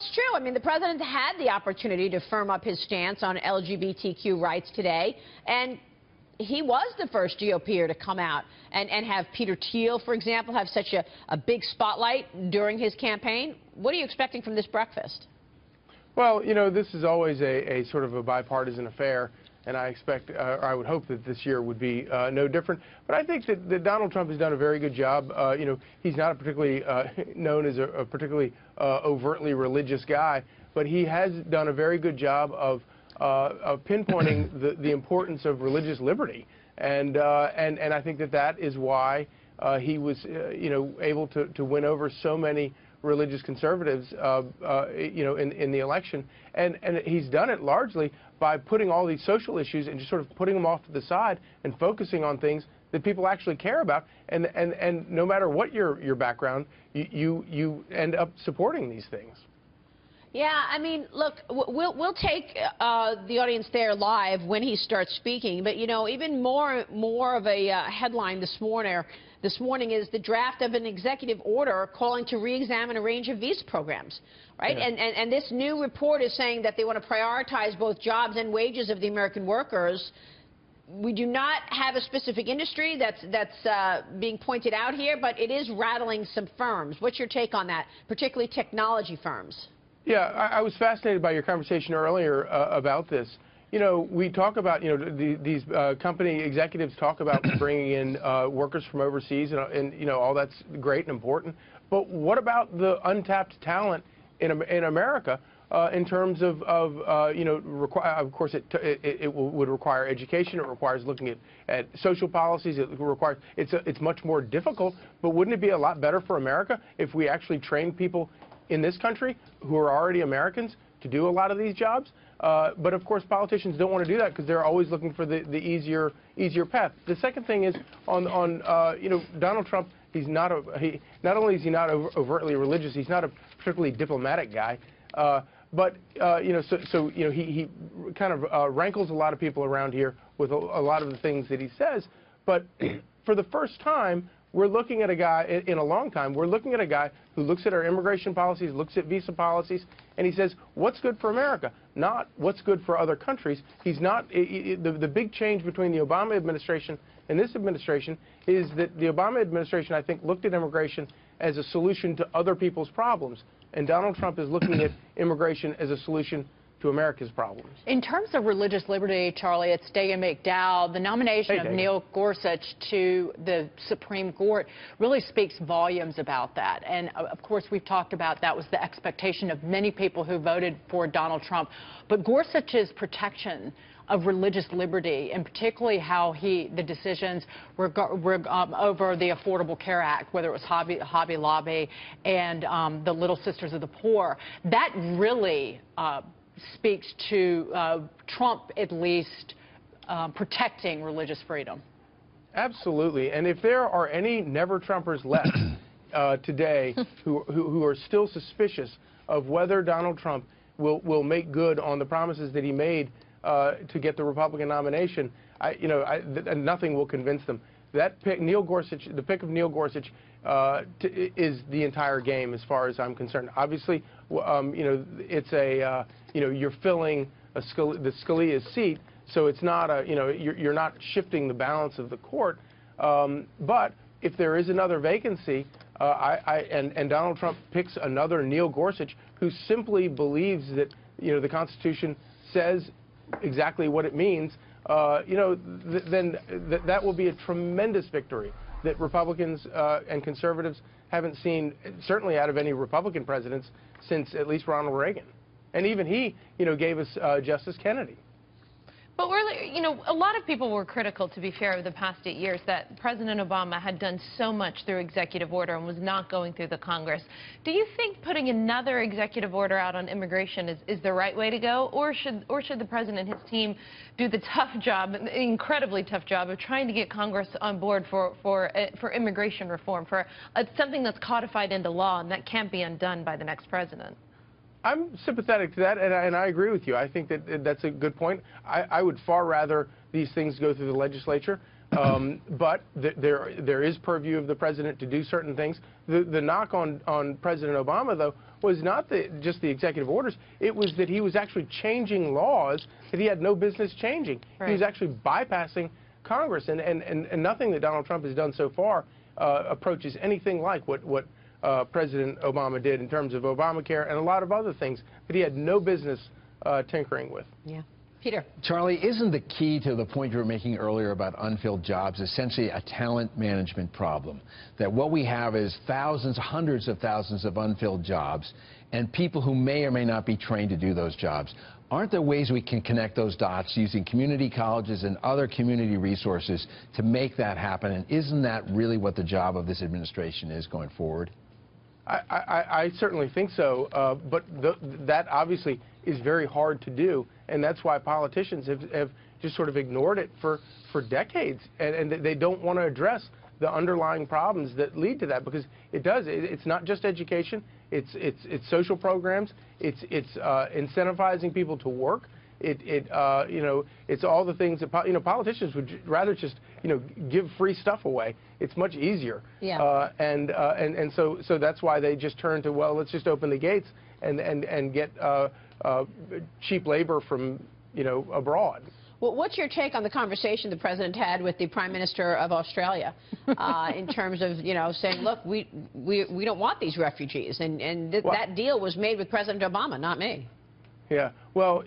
It's true. I mean, the president had the opportunity to firm up his stance on LGBTQ rights today, and he was the first GOPer to come out and have Peter Thiel, for example, have such a big spotlight during his campaign. What are you expecting from this breakfast? Well, you know, this is always a sort of a bipartisan affair, and I expect, or I would hope that this year would be no different. But I think that Donald Trump has done a very good job. You know, he's not a particularly known as a particularly overtly religious guy, but he has done a very good job of pinpointing the importance of religious liberty, and I think that is why he was you know, able to win over so many religious conservatives you know, in the election, and he's done it largely by putting all these social issues and just sort of putting them off to the side and focusing on things that people actually care about, and no matter what your background, you end up supporting these things. Yeah, I mean, look, we'll take the audience there live when he starts speaking. But you know, even more of a headline this morning is the draft of an executive order calling to re-examine a range of visa programs, right? Yeah. And this new report is saying that they want to prioritize both jobs and wages of the American workers. We do not have a specific industry that's being pointed out here, but it is rattling some firms. What's your take on that, particularly technology firms? Yeah, I was fascinated by your conversation earlier about this. You know, we talk about, you know, these company executives talk about bringing in workers from overseas, and you know, all that's great and important. But what about the untapped talent in America in terms of you know, of course it would require education. It requires looking at social policies. It requires it's much more difficult. But wouldn't it be a lot better for America if we actually trained people in this country who are already Americans to do a lot of these jobs? But of course, politicians don't want to do that because they're always looking for the easier path. The second thing is on you know, Donald Trump. Not only is he not overtly religious, he's not a particularly diplomatic guy. But you know, so you know, he kind of rankles a lot of people around here with a lot of the things that he says. But for the first time, we're looking at a guy, in a long time, we're looking at a guy who looks at our immigration policies, looks at visa policies, and he says, what's good for America, not what's good for other countries. He's not, the big change between the Obama administration and this administration is that the Obama administration, I think, looked at immigration as a solution to other people's problems. And Donald Trump is looking at immigration as a solution to America's problems. In terms of religious liberty, Charlie, it's Dayan McDowell. The nomination of Neil Gorsuch to the Supreme Court really speaks volumes about that. And of course, we've talked about that was the expectation of many people who voted for Donald Trump. But Gorsuch's protection of religious liberty, and particularly how the decisions were over the Affordable Care Act, whether it was Hobby Lobby and the Little Sisters of the Poor, that really speaks to Trump, at least, protecting religious freedom. Absolutely. And if there are any never-Trumpers left today who are still suspicious of whether Donald Trump will make good on the promises that he made to get the Republican nomination, nothing will convince them. That pick, Neil Gorsuch, the pick of Neil Gorsuch, is the entire game as far as I'm concerned. Obviously, you know, it's a you know, you're filling the Scalia's seat, so it's not a, you know, you're not shifting the balance of the court. But if there is another vacancy, and Donald Trump picks another Neil Gorsuch who simply believes that, you know, the Constitution says exactly what it means, you know, then that will be a tremendous victory that Republicans and conservatives haven't seen, certainly out of any Republican presidents since at least Ronald Reagan. And even he, you know, gave us Justice Kennedy. But you know, a lot of people were critical, to be fair, over the past 8 years that President Obama had done so much through executive order and was not going through the Congress. Do you think putting another executive order out on immigration is the right way to go, or should the president and his team do the tough job, incredibly tough job, of trying to get Congress on board for immigration reform, for something that's codified into law and that can't be undone by the next president? I'm sympathetic to that, and I agree with you. I think that that's a good point. I would far rather these things go through the legislature. But there is purview of the president to do certain things. The knock on President Obama, though, was not just the executive orders. It was that he was actually changing laws that he had no business changing. Right. He was actually bypassing Congress, and nothing that Donald Trump has done so far approaches anything like what President Obama did in terms of Obamacare and a lot of other things that he had no business tinkering with. Yeah. Peter. Charlie, isn't the key to the point you were making earlier about unfilled jobs essentially a talent management problem? That what we have is thousands, hundreds of thousands of unfilled jobs and people who may or may not be trained to do those jobs. Aren't there ways we can connect those dots using community colleges and other community resources to make that happen? And isn't that really what the job of this administration is going forward? I certainly think so, but that obviously is very hard to do, and that's why politicians have just sort of ignored it for decades, and they don't want to address the underlying problems that lead to that, because it's not just education, it's social programs, it's incentivizing people to work. It's all the things that politicians would rather just give free stuff away. It's much easier. Yeah. And so that's why they just turn to, well, let's just open the gates and get cheap labor from abroad. Well, what's your take on the conversation the president had with the Prime Minister of Australia in terms of saying, look, we don't want these refugees, and that deal was made with President Obama, not me. Yeah, well,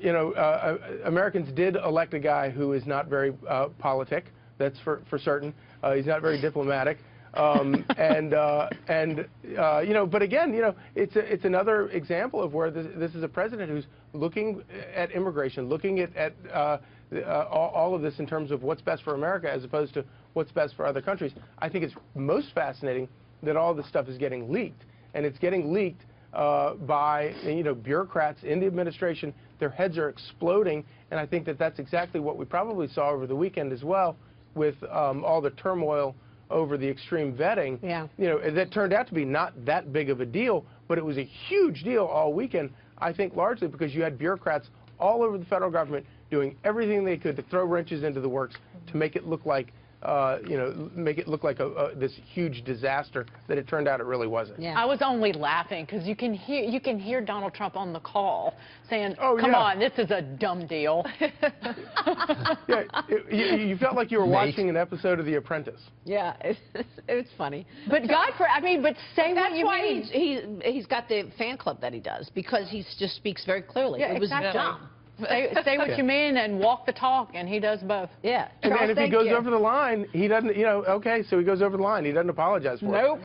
Americans did elect a guy who is not very politic. That's for certain. He's not very diplomatic, but again, it's another example of where this is a president who's looking at immigration, looking at all of this in terms of what's best for America as opposed to what's best for other countries. I think it's most fascinating that all this stuff is getting leaked, and it's getting leaked by bureaucrats in the administration. Their heads are exploding, and I think that's exactly what we probably saw over the weekend as well, with all the turmoil over the extreme vetting. Yeah. That turned out to be not that big of a deal, but it was a huge deal all weekend. I think largely because you had bureaucrats all over the federal government doing everything they could to throw wrenches into the works to make it look like this huge disaster that it turned out it really wasn't. Yeah. I was only laughing because you can hear Donald Trump on the call saying, "Oh, come on, this is a dumb deal." Yeah, you felt like you were watching an episode of The Apprentice. Yeah, it's funny. But but say what you mean. That's why he's got the fan club that he does, because he just speaks very clearly. Yeah, it was exactly. dumb. Say what you mean and walk the talk, and he does both. Yeah. And if he goes over the line, he doesn't, okay, so he goes over the line. He doesn't apologize for it. Nope.